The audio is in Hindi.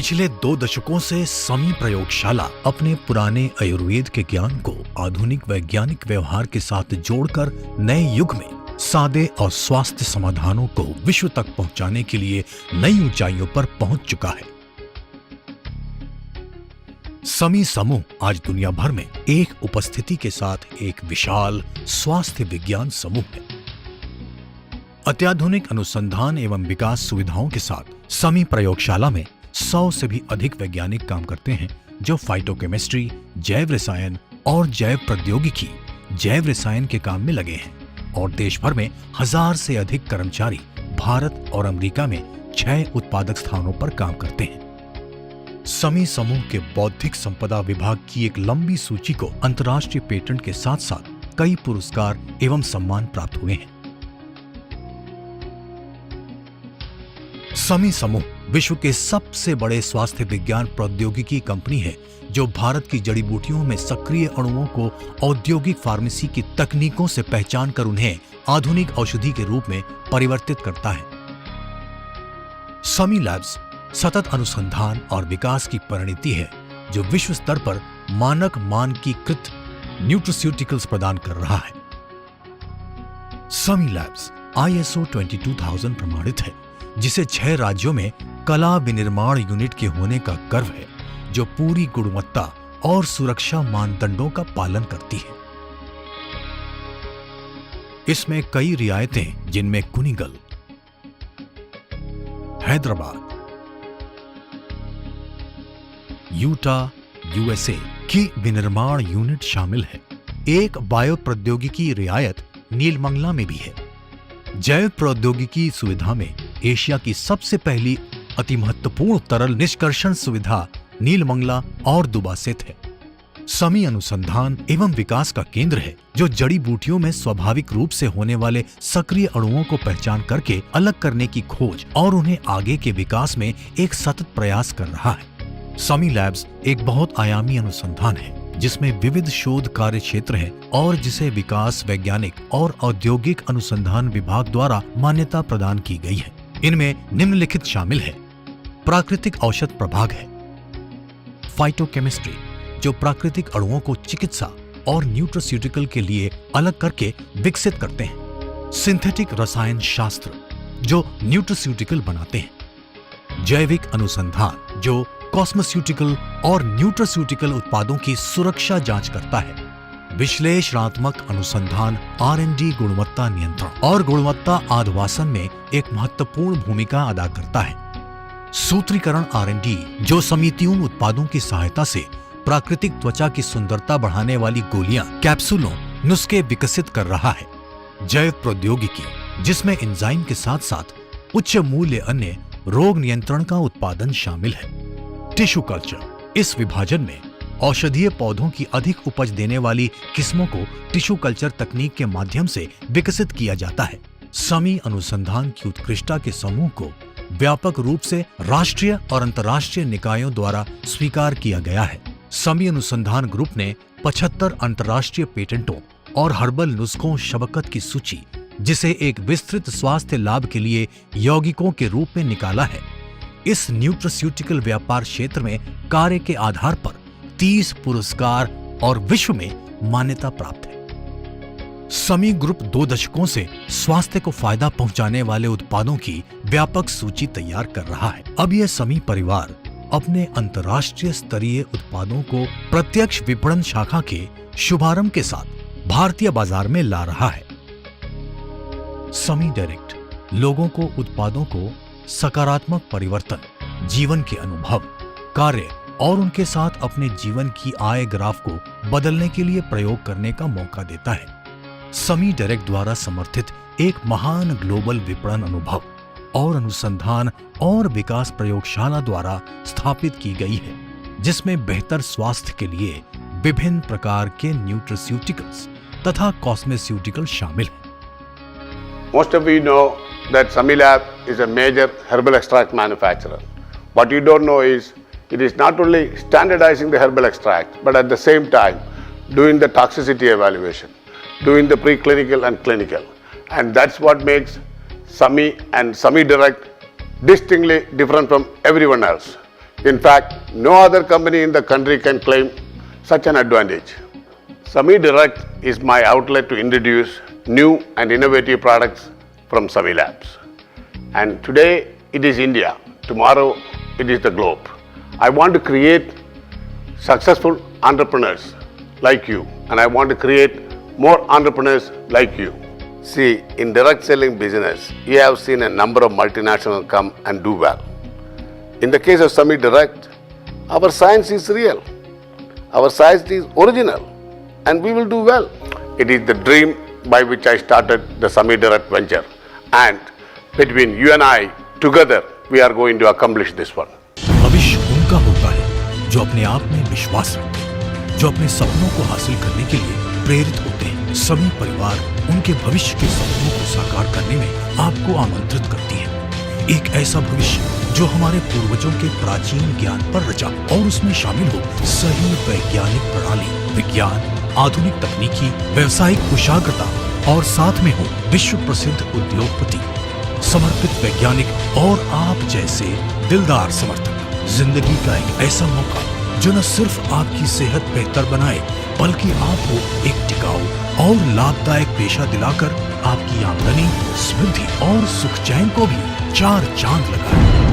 पिछले 2 दशकों से समी प्रयोगशाला अपने पुराने आयुर्वेद के ज्ञान को आधुनिक वैज्ञानिक व्यवहार के साथ जोड़कर नए युग में सादे और स्वास्थ्य समाधानों को विश्व तक पहुंचाने के लिए नई ऊंचाइयों पर पहुंच चुका है। समी समूह आज दुनिया भर में एक उपस्थिति के साथ एक विशाल स्वास्थ्य विज्ञान समूह है। अत्याधुनिक अनुसंधान एवं विकास सुविधाओं के साथ समी प्रयोगशाला में 100 से भी अधिक वैज्ञानिक काम करते हैं जो फाइटोकेमिस्ट्री, जैव रसायन और जैव प्रौद्योगिकी, जैव रसायन के काम में लगे हैं और देश भर में 1000 से अधिक कर्मचारी भारत और अमेरिका में 6 उत्पादक स्थानों पर काम करते हैं। समी समूह के बौद्धिक संपदा विभाग की एक लंबी सूची को अंतर्राष्ट्रीय पेटेंट के साथ साथ कई पुरस्कार एवं सम्मान प्राप्त हुए हैं। समी समूह विश्व के सबसे बड़े स्वास्थ्य विज्ञान प्रौद्योगिकी कंपनी है जो भारत की जड़ी बूटियों में सक्रिय अणुओं को औद्योगिक फार्मेसी की तकनीकों से पहचान कर उन्हें आधुनिक औषधि के रूप में परिवर्तित करता है। समी लैब्स सतत अनुसंधान और विकास की परिणति है जो विश्व स्तर पर मानक मानकीकृत न्यूट्रास्यूटिकल्स प्रदान कर रहा है। समी लैब्स ISO 22000 प्रमाणित है जिसे 6 राज्यों में कला विनिर्माण यूनिट के होने का गर्व है जो पूरी गुणवत्ता और सुरक्षा मानदंडों का पालन करती है। इसमें कई रियायतें जिनमें कुनिगल, हैदराबाद, यूटा, USA की विनिर्माण यूनिट शामिल है। एक बायो प्रौद्योगिकी रियायत नीलमंगला में भी है। जैव प्रौद्योगिकी सुविधा में एशिया की सबसे पहली अति महत्वपूर्ण तरल निष्कर्षण सुविधा नीलमंगला और दुबा स्थित है। समी अनुसंधान एवं विकास का केंद्र है जो जड़ी बूटियों में स्वाभाविक रूप से होने वाले सक्रिय अणुओं को पहचान करके अलग करने की खोज और उन्हें आगे के विकास में एक सतत प्रयास कर रहा है। समी लैब्स एक बहुत आयामी अनुसंधान है जिसमें विविध शोध कार्य क्षेत्र है और जिसे विकास वैज्ञानिक और औद्योगिक अनुसंधान विभाग द्वारा मान्यता प्रदान की गई है। इनमें निम्नलिखित शामिल है। प्राकृतिक औषध प्रभाग है, फाइटोकेमिस्ट्री जो प्राकृतिक अणुओं को चिकित्सा और न्यूट्रास्यूटिकल के लिए अलग करके विकसित करते हैं, सिंथेटिक रसायन शास्त्र जो न्यूट्रास्यूटिकल बनाते हैं, जैविक अनुसंधान जो कॉस्मेस्यूटिकल और न्यूट्रास्यूटिकल उत्पादों की सुरक्षा जांच करता है, विश्लेषणात्मक अनुसंधान R&D गुणवत्ता नियंत्रण और गुणवत्ता आश्वासन में एक महत्वपूर्ण भूमिका अदा करता है, सूत्रीकरण R&D जो समितियों उत्पादों की सहायता से प्राकृतिक त्वचा की सुंदरता बढ़ाने वाली गोलियां, कैप्सूलों, नुस्खे विकसित कर रहा है, जैव प्रौद्योगिकी जिसमें एंजाइम के साथ साथ उच्च मूल्य अन्य रोग नियंत्रण का उत्पादन शामिल है, टिश्यू कल्चर इस विभाजन में औषधीय पौधों की अधिक उपज देने वाली किस्मों को टिश्यू कल्चर तकनीक के माध्यम से विकसित किया जाता है। समी अनुसंधान की उत्कृष्टता के समूह को व्यापक रूप से राष्ट्रीय और अंतर्राष्ट्रीय निकायों द्वारा स्वीकार किया गया है। समी अनुसंधान ग्रुप ने 75 अंतर्राष्ट्रीय पेटेंटों और हर्बल नुस्खों शबकत की सूची जिसे एक विस्तृत स्वास्थ्य लाभ के लिए यौगिकों के रूप में निकाला है। इस न्यूट्रास्यूटिकल व्यापार क्षेत्र में कार्य के आधार पर 30 पुरस्कार और विश्व में मान्यता प्राप्त है। समी ग्रुप 2 दशकों से स्वास्थ्य को फायदा पहुंचाने वाले उत्पादों की व्यापक सूची तैयार कर रहा है। अब यह समी परिवार अपने अंतर्राष्ट्रीय स्तरीय उत्पादों को प्रत्यक्ष विपणन शाखा के शुभारंभ के साथ भारतीय बाजार में ला रहा है। समी डायरेक्ट लोगों को उत्पादों को सकारात्मक परिवर्तन, जीवन के अनुभव, कार्य और उनके साथ अपने जीवन की आय ग्राफ को बदलने के लिए प्रयोग करने का मौका देता है। समी डायरेक्ट द्वारा समर्थित एक महान ग्लोबल विपणन अनुभव और अनुसंधान और विकास प्रयोगशाला द्वारा स्थापित की गई है जिसमें बेहतर स्वास्थ्य के लिए विभिन्न प्रकार के न्यूट्रास्यूटिकल्स तथा कॉस्मेस्यूटिकल शामिल हैं। Most of you know that Sami Lab is a major herbal extract manufacturer. What you don't know is it is not only standardizing the herbal extract but at the same time doing the toxicity evaluation, doing the preclinical and clinical, and that's what makes Sami and Sami Direct distinctly different from everyone else. In fact, no other company in the country can claim such an advantage. Sami Direct is my outlet to introduce new and innovative products from Sami Labs. And today it is India, tomorrow it is the globe. I want to create successful entrepreneurs like you, and I want to create more entrepreneurs like you. See, in direct selling business, you have seen a number of multinationals come and do well. In the case of Sami Direct, our science is real, our science is original, and we will do well. It is the dream by which I started the Sami Direct venture, and between you and I, together, we are going to accomplish this one. भविष्य उनका होता है जो अपने आप में विश्वास रखते हैं, जो अपने सपनों को हासिल करने के लिए प्रेरित होते हैं। सभी परिवार उनके भविष्य के सपनों को साकार करने में आपको आमंत्रित करती है। एक ऐसा भविष्य जो हमारे पूर्वजों के प्राचीन ज्ञान पर रचा और उसमें शामिल हो सही वैज्ञानिक प्रणाली, विज्ञान, आधुनिक तकनीकी, व्यवसायिक कुशाग्रता और साथ में हो विश्व प्रसिद्ध उद्योगपति, समर्पित वैज्ञानिक और आप जैसे दिलदार समर्थक। जिंदगी का एक ऐसा मौका जो न सिर्फ आपकी सेहत बेहतर बनाए बल्कि आपको एक टिकाऊ और लाभदायक पेशा दिलाकर आपकी आमदनी, समृद्धि और सुख चैन को भी चार चांद लगाए।